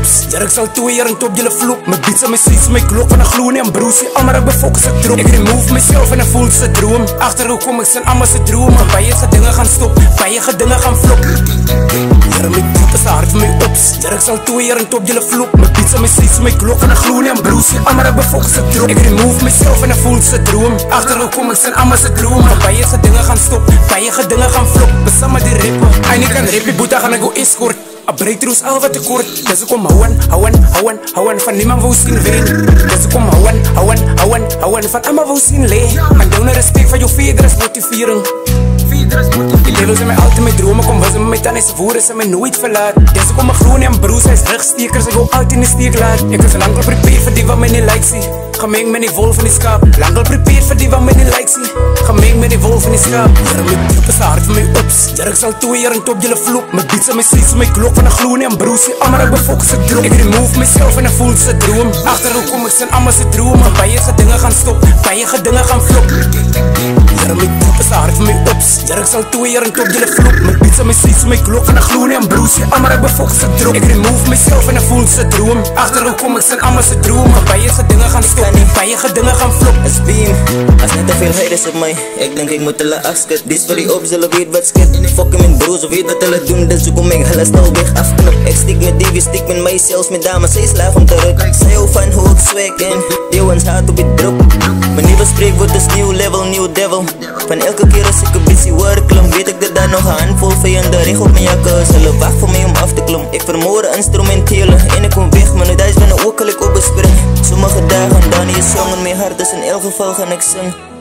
ops. Ja, ek sal 2 jaar en top julle vloek. My beats en my streets, my klok van 'n glo nie en broesie. Almal ek befokus ek drop. Ek remove myself en 'n voel se droom. Agterhoek kom ek sien almal se drome. Baie gedinge gaan stop, baie gedinge gaan flop. Ja, my diep is hard vir my ops. Ja, ek sal 2 jaar en top julle vloek. My beats en my streets, my klok van 'n glo nie en broesie. Almal ek befokus ek drop. Ek remove myself en 'n voel se droom. Agterhoek kom ek sien almal se drome. Baie gedinge gaan stop, baie gedinge gaan flop. Besama die rapper, eindelijk kan rappie boete gaan ek go escort. A breakthroughs al wat tekort. Dus ik kom houden van niemand wou zien wen. Dus ik kom houden van allemaal wou zien lee. En down respect van jou vader is motivering. Die levels in my altijd my drome. Kom was met my tannies woorden, ze my nooit verlaat. Dus ik kom groen en broes, hij is regstekers. Ik wil altijd in de steek laat. Ik was lang al prepared voor die wat mij niet like zie. Gemengd met die wolf van die skaap. Lang al prepared voor die wat mij niet like zie. Gemengd met die wolf van die skaap. Ja, my diep is hard van my ops. Ja, ek sal 2 jaar en top julle vloek. My beats en my streets en my klok van 'n glo nie en broesie. Almal ek befokus ek drop. Ek remove myself en 'n voel se droom. Agterhoek kom ek sien almal se drome. Baie gedinge gaan stop, baie gedinge gaan flop. Ja, my diep is hard van my ops. Ja, ek sal 2 jaar en top julle vloek. My beats en my streets en my klok van 'n glo nie en broesie. Almal ek befokus ek drop. Ek remove myself en 'n voel se droom. Agterhoek kom ek sien almal se drome. Baie gedinge gaan stop, baie gedinge gaan flop. As beam, as net te veel haters op my. Ek dink ek moet hulle afskud. Dis vir die ops, hulle weet wat skit. Fuck hem in broers, of weet wat hulle doen. Dus kom ek hulle snel weg afknip. Ek stiek met Davy, stiek met my, selfs met dames. Sy is laag om te ruk. Sy hou van hoe ek swag en die ones hard op die druk. My nieuwe spreekwoord is new level, new devil. Van elke keer as ek een busy work klim, weet ek dat daar nog 'n handvol vijanden reg op my jakke is. Hulle wag vir my om af te klim. Ek vermoorde instrumentele en ek kom weg, maar nou daar is van 'n ook al ek op bespring. Sommige dagen dan is jong en my hart is in elk geval gaan ek sing.